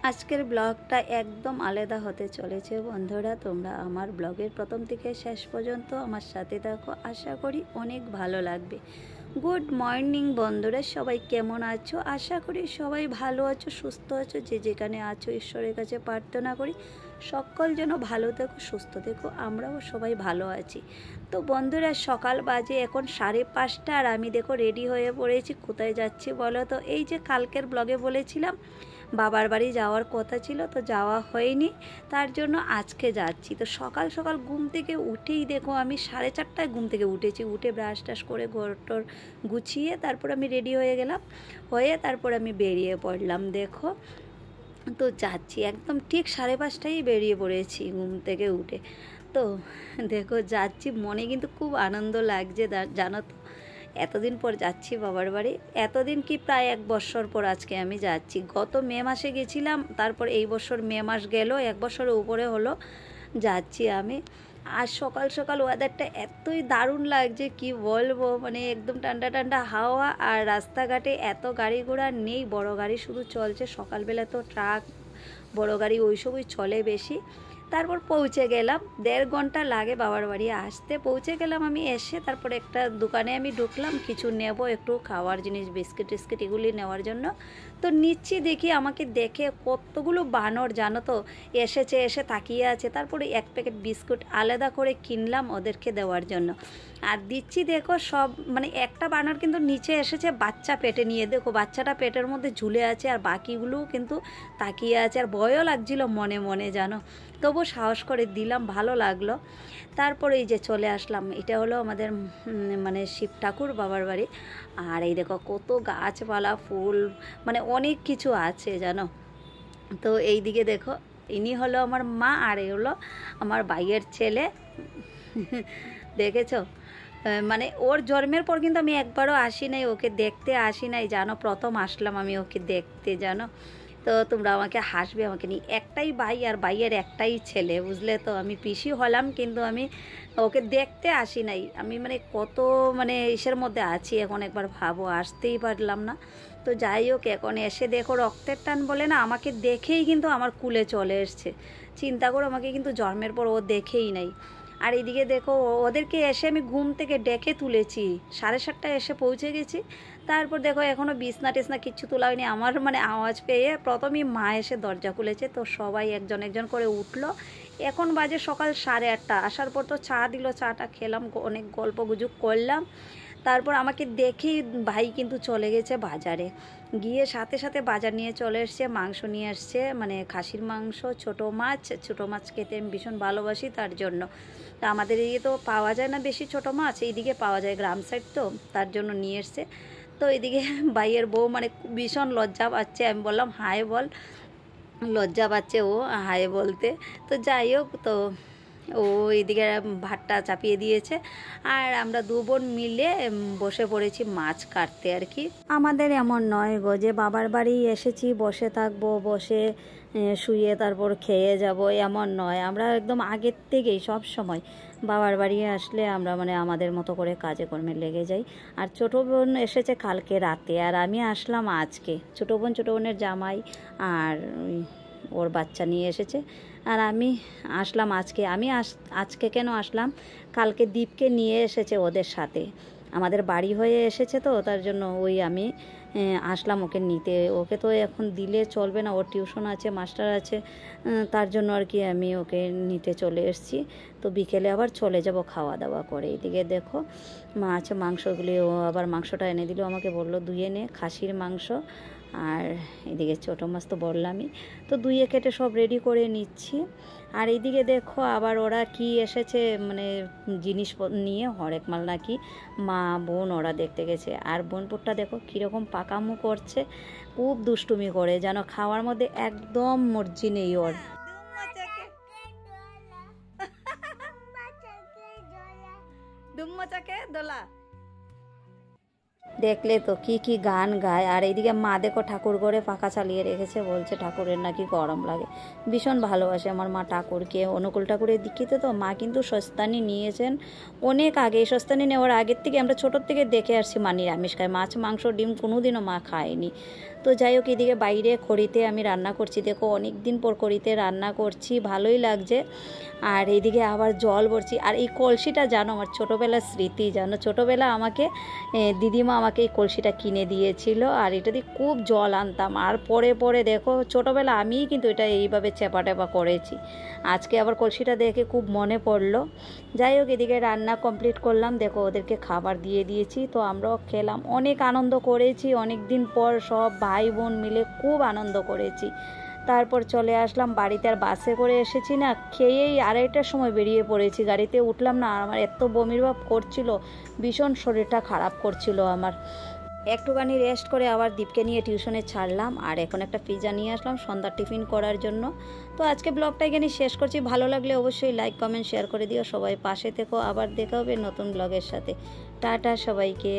আজকের ব্লগটা একদম আলাদা হতে চলেছে বন্ধুরা। তোমরা আমার ব্লগের প্রথম থেকে শেষ পর্যন্ত আমার সাথে থাকো, আশা করি অনেক ভালো লাগবে। গুড মর্নিং বন্ধুরা, সবাই কেমন আছো? আশা করি সবাই ভালো আছো, সুস্থ আছো। যে যেখানে আছো ঈশ্বরের কাছে প্রার্থনা করি সকল যেন ভালো থেকো, সুস্থ থেকো। আমরাও সবাই ভালো আছি। তো বন্ধুরা, সকাল বাজে এখন 5:30 আর আমি দেখো রেডি হয়ে পড়েছি। কোথায় যাচ্ছি বলো তো? এই যে কালকের ব্লগে বলেছিলাম বাবার বাড়ি যাওয়ার কথা ছিল, তো যাওয়া হয়নি, তার জন্য আজকে যাচ্ছি। তো সকাল সকাল ঘুম থেকে উঠেই দেখো আমি 4:30টায় ঘুম থেকে উঠেছি। উঠে ব্রাশ টাশ করে ঘরটর গুছিয়ে তারপর আমি রেডি হয়ে গেলাম, হয়ে তারপর আমি বেরিয়ে পড়লাম। দেখো তো যাচ্ছি, একদম ঠিক 5:30টায় বেরিয়ে পড়েছি ঘুম থেকে উঠে। তো দেখো যাচ্ছি, মনে কিন্তু খুব আনন্দ লাগছে জানো তো। এতদিন পর যাচ্ছি বাবার বাড়ি, এতদিন কি প্রায় 1 বছর পর আজকে আমি যাচ্ছি। গত মে মাসে গেছিলাম, তারপর এই বছর মে মাস গেল, 1 বছরের উপরে হলো যাচ্ছি আমি। আর সকাল সকাল ওয়েদারটা এতই দারুণ লাগছে কি বলবো, মানে একদম ঠান্ডা ঠান্ডা হাওয়া, আর রাস্তাঘাটে এত গাড়ি ঘোড়া নেই, বড় গাড়ি শুধু চলছে। সকালবেলা তো ট্রাক বড় গাড়ি ওইসবই চলে বেশি। তারপর পৌঁছে গেলাম, 1.5 ঘন্টা লাগে বাবার বাড়ি আসতে। পৌঁছে গেলাম আমি, এসে তারপর একটা দোকানে আমি ঢুকলাম, কিছু নেব, একটু খাওয়ার জিনিস, বিস্কিট টিস্কিট এগুলি নেওয়ার জন্য। তো নিচ্ছি, দেখি আমাকে দেখে কতগুলো বানর জানো তো এসেছে, এসে তাকিয়ে আছে। তারপরে 1 প্যাকেট বিস্কুট আলাদা করে কিনলাম ওদেরকে দেওয়ার জন্য। আর দিচ্ছি, দেখো সব মানে একটা বানর কিন্তু নিচে এসেছে বাচ্চা পেটে নিয়ে, দেখো বাচ্চাটা পেটের মধ্যে ঝুলে আছে, আর বাকিগুলোও কিন্তু তাকিয়ে আছে। আর ভয়ও লাগছিল মনে মনে জানো, তবু সাহস করে দিলাম, ভালো লাগলো। তারপরে এই যে চলে আসলাম, এটা হলো আমাদের মানে শিব ঠাকুর বাবার বাড়ি। আর এই দেখো কত গাছপালা, ফুল, মানে অনেক কিছু আছে জানো। তো এই দিকে দেখো, ইনি হলো আমার মা, আর এই হলো আমার ভাইয়ের ছেলে। দেখেছো? মানে ওর জন্মের পর কিন্তু আমি একবারও আসি নাই, ওকে দেখতে আসি নাই জানো, প্রথম আসলাম আমি ওকে দেখতে জানো। তো তোমরা আমাকে হাসবে আমাকে নিয়ে, একটাই ভাই আর ভাইয়ের একটাই ছেলে, বুঝলে তো। আমি পিসি হলাম কিন্তু আমি ওকে দেখতে আসি নাই। আমি মানে কত মানে ইসের মধ্যে আছি এখন, একবার ভাবো, আসতেই পারলাম না। তো যাই হোক, এখন এসে দেখো রক্তের টান বলে না, আমাকে দেখেই কিন্তু আমার কুলে চলে এসছে। চিন্তা করো, আমাকে কিন্তু জন্মের পর ও দেখেই নাই। আর এইদিকে দেখো ওদেরকে এসে আমি ঘুম থেকে ডেকে তুলেছি, 7:30টায় এসে পৌঁছে গেছি। তারপর দেখো এখনও বিছনা টিছনা কিচ্ছু তোলা হয়নি। আমার মানে আওয়াজ পেয়ে প্রথমেই মা এসে দরজা খুলেছে, তো সবাই একজন একজন করে উঠলো। এখন বাজে সকাল 8:30। আসার পর তো চা দিল, চাটা খেলাম, অনেক গল্প গুজব করলাম। তারপর আমাকে দেখেই ভাই কিন্তু চলে গেছে বাজারে, গিয়ে সাথে সাথে বাজার নিয়ে চলে এসছে, মাংস নিয়ে আসছে, মানে খাসির মাংস, ছোটো মাছ খেতে আমি ভীষণ ভালোবাসি, তার জন্য। তা আমাদের এদিকে তো পাওয়া যায় না বেশি ছোটো মাছ, এইদিকে পাওয়া যায়, গ্রাম সাইড তো, তার জন্য নিয়ে এসছে। তো এদিকে ভাইয়ের বউ মানে ভীষণ লজ্জা পাচ্ছে, আমি বললাম হাই বল, লজ্জা পাচ্ছে ও হাই বলতে। তো যাই হোক, তো ও এইদিকে ভাতটা চাপিয়ে দিয়েছে, আর আমরা 2 বোন মিলে বসে পড়েছি মাছ কাটতে আর কি। আমাদের এমন নয় গো যে বাবার বাড়ি এসেছি বসে থাকবো, বসে শুয়ে তারপর খেয়ে যাব, এমন নয়। আমরা একদম আগের থেকেই সব সময় বাবার বাড়ি আসলে আমরা মানে আমাদের মতো করে কাজে কর্মে লেগে যাই। আর ছোটো বোন এসেছে কালকে রাতে, আর আমি আসলাম আজকে। ছোটো বোনের জামাই আর ওর বাচ্চা নিয়ে এসেছে, আর আমি আসলাম আজকে। আজকে কেন আসলাম, কালকে দীপকে নিয়ে এসেছে ওদের সাথে, আমাদের বাড়ি হয়ে এসেছে, তো তার জন্য ওই আমি আসলাম ওকে নিতে। ওকে তো এখন দিলে চলবে না, ওর টিউশন আছে, মাস্টার আছে, তার জন্য আর কি আমি ওকে নিতে চলে এসেছি। তো বিকেলে আবার চলে যাব খাওয়া দাওয়া করে। এদিকে দেখো মাংসগুলি, ও আবার মাংসটা এনে দিল আমাকে, বললো ধুয়ে নে, খাসির মাংস। আর এদিকে ছোটো মাছ তো বললামই, তো ধুয়ে কেটে সব রেডি করে নিচ্ছি। আর এইদিকে দেখো আবার ওরা কি এসেছে মানে জিনিস নিয়ে, হরেক মাল নাকি, মা বোন ওরা দেখতে গেছে। আর বোনপুরটা দেখো কীরকম পাকামো করছে, খুব দুষ্টুমি করে যেন, খাওয়ার মধ্যে একদম মর্জি নেই ওর। ডুম্মচাকে দোলা, দেখলে তো কি কি গান গায়। আর এইদিকে মা দেখো ঠাকুর ঘরে পাখা চালিয়ে রেখেছে, বলছে ঠাকুরের নাকি গরম লাগে। ভীষণ ভালোবাসে আমার মা ঠাকুরকে। অনুকূল ঠাকুরের দীক্ষিত তো মা কিন্তু স্বস্তানি নিয়েছেন অনেক আগে। স্বস্তানি নেওয়ার আগের থেকে আমরা ছোটোর থেকে দেখে আসছি মা নিরামিষ খায়, মাছ মাংস ডিম কোনোদিনও মা খায়নি। তো যাই হোক, এদিকে বাইরে খড়িতে আমি রান্না করছি, দেখো অনেক দিন পর খড়িতে রান্না করছি, ভালোই লাগছে। আর এইদিকে আবার জল ভরছি। আর এই কলসিটা জানো আমার ছোটোবেলার স্মৃতি, জানো ছোটোবেলা আমাকে দিদিমা আমাকে এই কলসিটা কিনে দিয়েছিল, আর এটা দিয়ে খুব জল আনতাম। আর পরে পরে দেখো ছোটোবেলা আমিই কিন্তু এটা এইভাবে চেপা টেপা করেছি। আজকে আবার কলসিটা দেখে খুব মনে পড়লো। যাই হোক, এদিকে রান্না কমপ্লিট করলাম, দেখো ওদেরকে খাবার দিয়ে দিয়েছি, তো আমরাও খেলাম, অনেক আনন্দ করেছি। অনেক দিন পর সব ভাই বোন মিলে খুব আনন্দ করেছি। তারপর চলে আসলাম বাড়িতে। আর বাসে করে এসেছি না, খেয়েই 2:30টার সময় বেরিয়ে পড়েছি, গাড়িতে উঠলাম না। আমার এত বমির ভাব করছিল, ভীষণ শরীরটা খারাপ করছিল আমার। একটুখানি রেস্ট করে আবার দীপকে নিয়ে টিউশনে ছাড়লাম। আর এখন একটা পিৎজা নিয়ে আসলাম সন্ধ্যার টিফিন করার জন্য। তো আজকে ব্লগটা এখানে শেষ করছি। ভালো লাগলে অবশ্যই লাইক কমেন্ট শেয়ার করে দিও। সবাই পাশে থেকো। আবার দেখা হবে নতুন ব্লগের সাথে। টাটা সবাইকে।